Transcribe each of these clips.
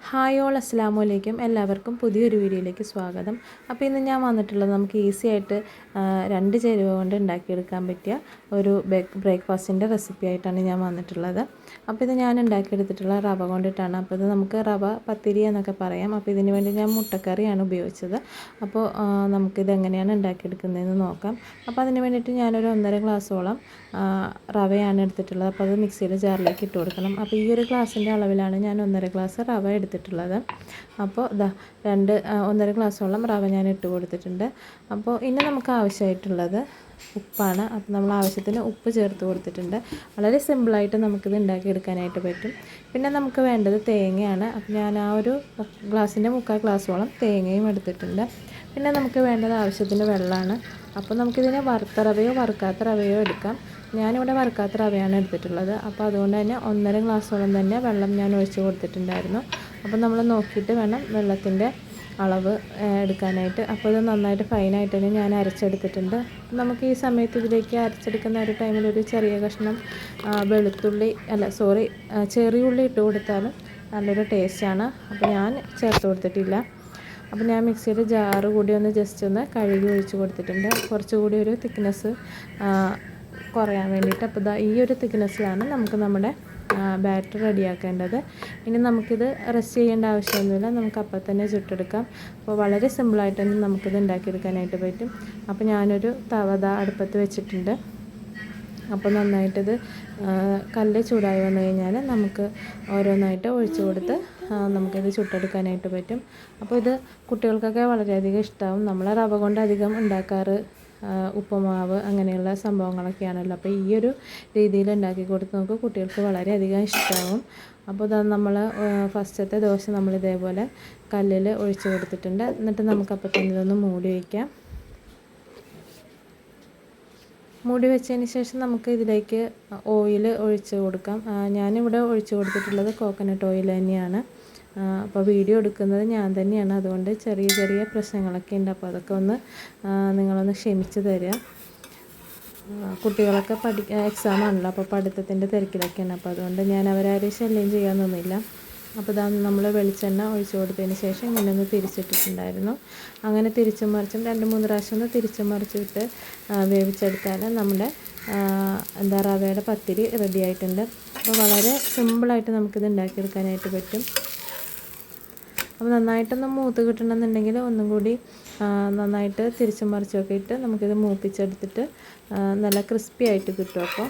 Hi all അസ്സലാമു അലൈക്കും. എല്ലാവർക്കും പുതിയൊരു വീഡിയോയിലേക്ക് സ്വാഗതം. അപ്പോൾ ഇന്ന് ഞാൻ വന്നിട്ടുള്ളത് നമുക്ക് ഈസി ആയിട്ട് 2 ചേരുവ കൊണ്ട് ഉണ്ടാക്കിയെടുക്കാൻ പറ്റിയ ഒരു ബ്രേക്ക്ഫാസ്റ്റിൻ്റെ റെസിപ്പി ആയിട്ടാണ് ഞാൻ വന്നിട്ടുള്ളത്. അപ്പോൾ ഇത് ഞാൻ ഉണ്ടാക്കിയെടുത്തിട്ടുള്ള റവ കൊണ്ടിട്ടാണ്. അപ്പോൾ ഇത് നമുക്ക് റവ പത്തിരി എന്നൊക്കെ പറയാം. അപ്പോൾ ഇതിന് വേണ്ടി ഞാൻ മുട്ടക്കറിയാണ് ഉപയോഗിച്ചത്. അപ്പോൾ നമുക്കിത് എങ്ങനെയാണ് ഉണ്ടാക്കിയെടുക്കുന്നതെന്ന് നോക്കാം. അപ്പോൾ അതിന് വേണ്ടിയിട്ട് ഞാനൊരു 1.5 ഗ്ലാസ്സോളം റവയാണ് എടുത്തിട്ടുള്ളത്. അപ്പോൾ അത് മിക്സിയുടെ ജാറിലേക്ക് ഇട്ട് കൊടുക്കണം. അപ്പോൾ ഈ ഒരു ഗ്ലാസിൻ്റെ അളവിലാണ് ഞാൻ 1.5 ഗ്ലാസ് റവ എടുത്തിട്ടുള്ളത്. അപ്പോൾ 1.5 ഗ്ലാസ്സോളം റവ ഞാൻ ഇട്ട് കൊടുത്തിട്ടുണ്ട്. അപ്പോൾ ഇനി നമുക്ക് ആവശ്യമായിട്ടുള്ളത് ഉപ്പാണ്. അപ്പോൾ നമ്മൾ ആവശ്യത്തിന് ഉപ്പ് ചേർത്ത് കൊടുത്തിട്ടുണ്ട്. വളരെ സിമ്പിളായിട്ട് നമുക്കിത് ഉണ്ടാക്കിയെടുക്കാനായിട്ട് പറ്റും. പിന്നെ നമുക്ക് വേണ്ടത് തേങ്ങയാണ്. അപ്പോൾ ഞാൻ ആ ഒരു ഗ്ലാസിൻ്റെ 3/4 ഗ്ലാസ്സോളം തേങ്ങയും എടുത്തിട്ടുണ്ട്. പിന്നെ നമുക്ക് വേണ്ടത് ആവശ്യത്തിന് വെള്ളമാണ്. അപ്പോൾ നമുക്കിതിന് വറുത്ത റവയോ വറുക്കാത്ത റവയോ എടുക്കാം. ഞാനിവിടെ വറുക്കാത്ത റവയാണ് എടുത്തിട്ടുള്ളത്. അപ്പോൾ അതുകൊണ്ട് തന്നെ 1.5 ഗ്ലാസ്സോളം തന്നെ വെള്ളം ഞാൻ ഒഴിച്ച് കൊടുത്തിട്ടുണ്ടായിരുന്നു. അപ്പോൾ നമ്മൾ നോക്കിയിട്ട് വേണം വെള്ളത്തിൻ്റെ അളവ് എടുക്കാനായിട്ട്. അപ്പോൾ ഇത് നന്നായിട്ട് ഫൈനായിട്ട് തന്നെ ഞാൻ അരച്ചെടുത്തിട്ടുണ്ട്. നമുക്ക് ഈ സമയത്ത് ഇതിലേക്ക് അരച്ചെടുക്കുന്ന ഒരു ടൈമിൽ ഒരു ചെറിയ കഷ്ണം ചെറിയ ഉള്ളി ഇട്ട് കൊടുത്താലും നല്ലൊരു ടേസ്റ്റാണ്. അപ്പോൾ ഞാൻ ചേർത്ത് കൊടുത്തിട്ടില്ല. അപ്പോൾ ഞാൻ മിക്സിയുടെ ജാറ് കൂടി ഒന്ന് ജസ്റ്റ് ഒന്ന് കഴുകി ഒഴിച്ച് കൊടുത്തിട്ടുണ്ട്. കുറച്ചുകൂടി ഒരു തിക്നെസ് കുറയാൻ വേണ്ടിയിട്ട്. അപ്പോൾ ഈ ഒരു തിക്നെസ്സിലാണ് നമുക്ക് നമ്മുടെ ബാറ്റർ റെഡിയാക്കേണ്ടത്. ഇനി നമുക്കിത് റെസ്റ്റ് ചെയ്യേണ്ട ആവശ്യമൊന്നുമില്ല. നമുക്ക് അപ്പം തന്നെ ചുട്ടെടുക്കാം. അപ്പോൾ വളരെ സിമ്പിളായിട്ട് തന്നെ നമുക്കിത് ഉണ്ടാക്കിയെടുക്കാനായിട്ട് പറ്റും. അപ്പോൾ ഞാനൊരു തവ അടുപ്പത്ത് വെച്ചിട്ടുണ്ട്. അപ്പോൾ നന്നായിട്ടിത് കല്ല് ചൂടായി വന്നു കഴിഞ്ഞാൽ നമുക്ക് ഓരോന്നായിട്ട് ഒഴിച്ച് കൊടുത്ത് നമുക്കിത് ചുട്ടെടുക്കാനായിട്ട് പറ്റും. അപ്പോൾ ഇത് കുട്ടികൾക്കൊക്കെ വളരെയധികം ഇഷ്ടമാവും. നമ്മൾ റവ കൊണ്ട് അധികം ഉണ്ടാക്കാറ് ഉപ്പുമാവ് അങ്ങനെയുള്ള സംഭവങ്ങളൊക്കെയാണല്ലോ. അപ്പോൾ ഈ ഒരു രീതിയിൽ ഉണ്ടാക്കി കൊടുത്ത് നമുക്ക് കുട്ടികൾക്ക് വളരെയധികം ഇഷ്ടമാവും. അപ്പോൾ നമ്മൾ ഫസ്റ്റത്തെ ദോശ നമ്മൾ ഇതേപോലെ കല്ലിൽ ഒഴിച്ച് കൊടുത്തിട്ടുണ്ട്. എന്നിട്ട് നമുക്കപ്പോൾ തന്നെ ഇതൊന്ന് മൂടി വയ്ക്കാം. മൂടി വെച്ചതിന് ശേഷം നമുക്ക് ഇതിലേക്ക് ഓയിൽ ഒഴിച്ച് കൊടുക്കാം. ഞാനിവിടെ ഒഴിച്ച് കൊടുത്തിട്ടുള്ളത് കോക്കനട്ട് ഓയിൽ തന്നെയാണ്. അപ്പോൾ വീഡിയോ എടുക്കുന്നത് ഞാൻ തന്നെയാണ്. അതുകൊണ്ട് ചെറിയ ചെറിയ പ്രശ്നങ്ങളൊക്കെ ഉണ്ട്. അപ്പോൾ അതൊക്കെ നിങ്ങളൊന്ന് ക്ഷമിച്ച് തരിക. കുട്ടികളൊക്കെ എക്സാം ആണല്ലോ. അപ്പോൾ പഠിത്തത്തിൻ്റെ തിരക്കിലൊക്കെയാണ്. അപ്പോൾ അതുകൊണ്ട് ഞാൻ അവരാരെയും ശല്യം ചെയ്യാനൊന്നുമില്ല. അപ്പോൾ നമ്മൾ വെളിച്ചെണ്ണ ഒഴിച്ച് കൊടുത്തതിന് ശേഷം ഇങ്ങനെ ഒന്ന് തിരിച്ചിട്ടിട്ടുണ്ടായിരുന്നു. അങ്ങനെ തിരിച്ചും മറിച്ചും 2-3 പ്രാവശ്യം ഒന്ന് തിരിച്ചും മറിച്ചിട്ട് വേവിച്ചെടുത്താൽ നമ്മുടെ റവയുടെ പത്തിരി റെഡി ആയിട്ടുണ്ട്. അപ്പോൾ വളരെ സിമ്പിളായിട്ട് നമുക്കിത് ഉണ്ടാക്കിയെടുക്കാനായിട്ട് പറ്റും. അപ്പോൾ നന്നായിട്ടൊന്ന് മൂത്ത് കിട്ടണമെന്നുണ്ടെങ്കിൽ ഒന്നും കൂടി നന്നായിട്ട് തിരിച്ചും മറിച്ചൊക്കെ ഇട്ട് നമുക്കിത് മൂപ്പിച്ചെടുത്തിട്ട് നല്ല ക്രിസ്പി ആയിട്ട് കിട്ടും. അപ്പോൾ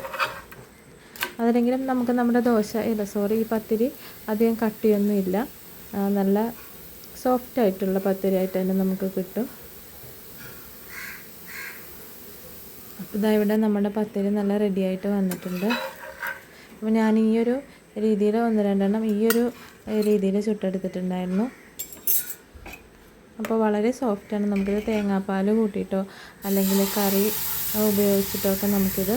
അതിലെങ്കിലും നമുക്ക് നമ്മുടെ ഈ പത്തിരി അധികം കട്ടിയൊന്നും ഇല്ല. നല്ല സോഫ്റ്റ് ആയിട്ടുള്ള പത്തിരി ആയിട്ട് തന്നെ നമുക്ക് കിട്ടും. അപ്പോൾ ഇവിടെ നമ്മുടെ പത്തിരി നല്ല റെഡിയായിട്ട് വന്നിട്ടുണ്ട്. അപ്പോൾ ഞാൻ ഈ ഒരു രീതിയിൽ 1-2 എണ്ണം ഈ ഒരു രീതിയിൽ ചുട്ടെടുത്തിട്ടുണ്ടായിരുന്നു. അപ്പോൾ വളരെ സോഫ്റ്റാണ്. നമുക്കിത് തേങ്ങാപ്പാൽ കൂട്ടിയിട്ടോ അല്ലെങ്കിൽ കറി ഉപയോഗിച്ചിട്ടോ ഒക്കെ നമുക്കിത്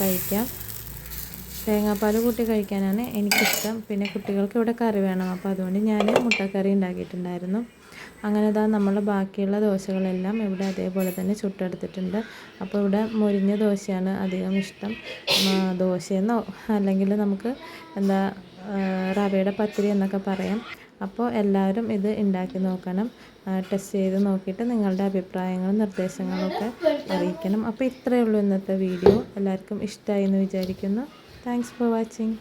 കഴിക്കാം. തേങ്ങാപ്പാൽ കൂട്ടി കഴിക്കാനാണ് എനിക്കിഷ്ടം. പിന്നെ കുട്ടികൾക്ക് ഇവിടെ കറി വേണം. അപ്പോൾ അതുകൊണ്ട് ഞാൻ മുട്ടക്കറി ഉണ്ടാക്കിയിട്ടുണ്ടായിരുന്നു. അങ്ങനെ നമ്മൾ ബാക്കിയുള്ള ദോശകളെല്ലാം ഇവിടെ അതേപോലെ തന്നെ ചുട്ടെടുത്തിട്ടുണ്ട്. അപ്പോൾ ഇവിടെ മൊരിഞ്ഞ ദോശയാണ് അധികം ഇഷ്ടം. ദോശയെന്നോ അല്ലെങ്കിൽ നമുക്ക് റവയുടെ പത്തിരി എന്നൊക്കെ പറയാം. അപ്പോൾ എല്ലാവരും ഇത് ഉണ്ടാക്കി നോക്കണം. ടെസ്റ്റ് ചെയ്ത് നോക്കിയിട്ട് നിങ്ങളുടെ അഭിപ്രായങ്ങളും നിർദ്ദേശങ്ങളും ഒക്കെ അറിയിക്കണം. അപ്പോൾ ഇത്രയേ ഉള്ളൂ ഇന്നത്തെ വീഡിയോ. എല്ലാവർക്കും ഇഷ്ടമായി എന്ന് വിചാരിക്കുന്നു. Thanks for watching.